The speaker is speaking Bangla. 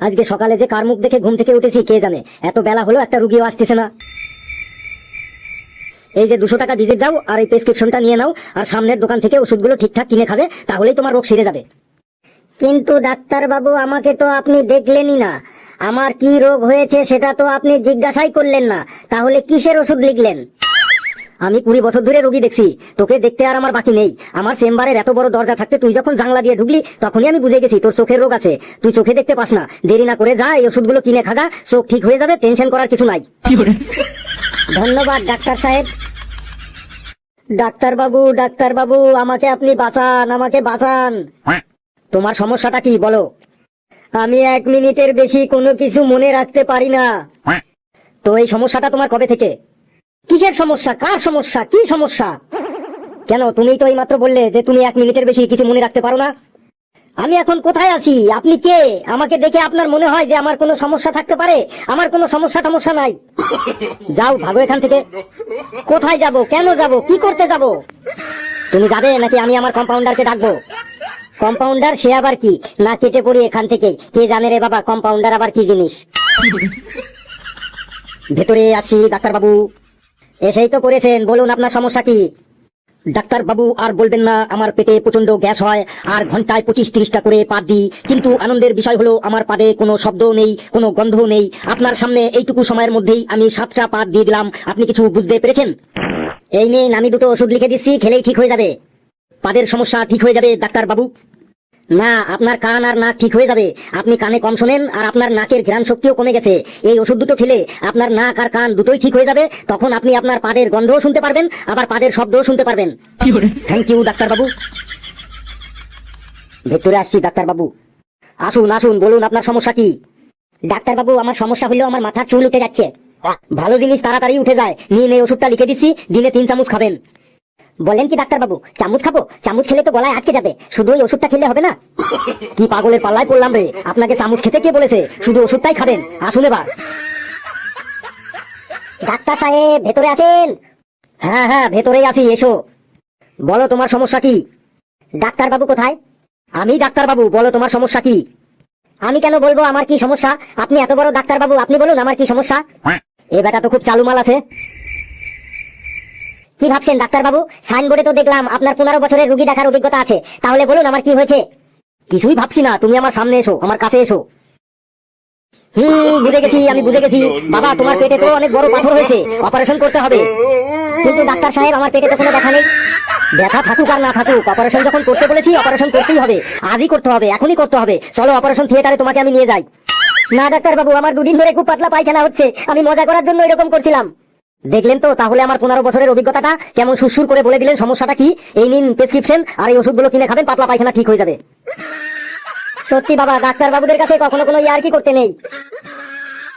আজকে সকালে যে কার মুখ দেখে ঘুম থেকে উঠেছি কে জানে, এত বেলা হলো একটা রুগীও আসতেছে না। এই যে 200 টাকা ভিজিট দাও আর এই প্রেসক্রিপশনটা নিয়ে নাও, আর সামনের দোকান থেকে ওষুধগুলো ঠিকঠাক কিনে খাবে, তাহলেই তোমার রোগ সেরে যাবে। কিন্তু ডাক্তার বাবু, আমাকে তো আপনি দেখলেনই না, আমার কি রোগ হয়েছে সেটা তো আপনি জিজ্ঞাসাই করলেন না, তাহলে কিসের ওষুধ লিখলেন? আমি 20 বছর ধরে রোগী দেখছি, তোকে দেখতে আর আমার বাকি নেই। আমার চেম্বারের এত বড় দরজা থাকতে তুই যখন জানলা দিয়ে ঢুকলি তখনই আমি বুঝে গেছি তোর চোখের রোগ আছে। তুই চোখে দেখতে পাস না, দেরি না করে যা, এই ওষুধগুলো কিনে খাগা, চোখ ঠিক হয়ে যাবে, টেনশন করার কিছু নাই। ধন্যবাদ ডাক্তার সাহেব। ডাক্তার বাবু আমাকে আপনি বাঁচান, আমাকে বাঁচান। তোমার সমস্যাটা কি বলো? আমি 1 মিনিটের বেশি কোনো কিছু মনে রাখতে পারি না। তো এই সমস্যাটা তোমার কবে থেকে? কিসের সমস্যা? কার সমস্যা? কি সমস্যা? কেন, তুমি তো এই মাত্র বললে যে তুমি 1 মিনিটের বেশি কিছু মনে রাখতে পারো না। আমি এখন কোথায় আছি? আপনি কে? আমাকে দেখে আপনার মনে হয় যে আমার কোনো সমস্যা থাকতে পারে? আমার কোনো সমস্যা নাই। যাও, ভাগো এখান থেকে। কোথায় যাব? কেন যাব? কি করতে যাব? তুমি যাবে নাকি আমি আমার কম্পাউন্ডারকে ডাকবো? কম্পাউন্ডার সে আবার কি? না কেটে পড়ি এখান থেকে, কে জানে রে বাবা কম্পাউন্ডার আবার কি জিনিস। ভেতরে আসি ডাক্তার বাবু। এসেই তো পড়েছেন, বলুন আপনার সমস্যা কি? ডাক্তার বাবু আর বলবেন না, আমার পেটে প্রচন্ড গ্যাস হয় আর ঘন্টায় 25-30টা করে পাদ দিই, কিন্তু আনন্দের বিষয় হলো আমার পাদে কোনো শব্দ নেই, কোনো গন্ধ নেই। আপনার সামনে এইটুকু সময়ের মধ্যেই আমি 7টা পাদ দিয়ে দিলাম, আপনি কিছু বুঝতে পেরেছেন? এই নিন, আমি 2টো ওষুধ লিখে দিচ্ছি, খেলেই ঠিক হয়ে যাবে। পাদের সমস্যা ঠিক হয়ে যাবে ডাক্তার বাবু। না, আপনার কান আর নাক ঠিক হয়ে যাবে। আপনি কানে কম শোনেন আর আপনার নাকের ঘ্রাণ শক্তিও কমে গেছে। এই ওষুধ দুটো খেলে আপনার নাক আর কান দুটোই ঠিক হয়ে যাবে। তখন আপনি আপনার পাদের গন্ধও শুনতে পারবেন, আবার পাদের শব্দও শুনতে পারবেন। থ্যাংক ইউ ডাক্তার বাবু। ভেতরে আসছি ডাক্তার বাবু। আসুন আসুন, বলুন আপনার সমস্যা কি? ডাক্তার বাবু, আমার সমস্যা হলো আমার মাথার চুল উঠে যাচ্ছে। ভালো জিনিস তাড়াতাড়ি উঠে যায়, নিন এই ওষুধটা লিখে দিচ্ছি, দিনে 3 চামচ খাবেন। বলেন কি ডাক্তার বাবু, চামচ খাবো? চামচ খেলে তো গলায় আটকে যাবে, শুধু ওই ওষুধটা খেলে হবে না? কি পাগলের পাল্লায় পড়লাম রে, আপনাকে চামচ খেতে কে বলেছে? শুধু ওষুধটাই খাবেন, আসুন এবার। ডাক্তার সাহেব ভেতরে আছেন? হ্যাঁ হ্যাঁ, ভেতরেই আছি, এসো। বলো তোমার সমস্যা কি? ডাক্তার বাবু কোথায়? আমি ডাক্তার বাবু, বলো তোমার সমস্যা কি? আমি কেন বলবো আমার কি সমস্যা? আপনি এত বড় ডাক্তার বাবু, আপনি বলুন আমার কি সমস্যা। এ বেটা তো খুব চালু মাল আছে। কি ভাবছেন ডাক্তার বাবু? সাইনবোর্ডে তো দেখলাম আপনার 15 বছরের রোগী দেখার অভিজ্ঞতা আছে, তাহলে বলুন আমার কি হয়েছে। কিছুই ভাবছি না, তুমি আমার সামনে এসো, আমার কাছে এসো। বুঝে গেছি, আমি বুঝে গেছি। বাবা, তোমার পেটে তো অনেক বড় পাথর হয়েছে, অপারেশন করতে হবে। কিন্তু ডাক্তার সাহেব, আমার পেটে তো কোনো ব্যথা নেই। ব্যথা থাকুক আর না থাকুক, অপারেশন যখন করতে বলেছি অপারেশন করতেই হবে, আজই করতে হবে, এখনই করতে হবে। চলো অপারেশন থিয়েটারে তোমাকে আমি নিয়ে যাই। না ডাক্তার বাবু, আমার 2 দিন ধরে খুব পাতলা পায়খানা হচ্ছে, আমি মজা করার জন্য এরকম করছিলাম। দেখলেন তো তাহলে আমার 15 বছরের অভিজ্ঞতাটা, কেমন সুরসুর করে বলে দিলেন সমস্যাটা কি। এই নিন প্রেসক্রিপশন, আর এই ওষুধগুলো কিনে খাবেন, পাতলা পায়খানা ঠিক হয়ে যাবে। সত্যি বাবা, ডাক্তার বাবুদের কাছে কখনো কোনো ইয়ার্কি করতে নেই।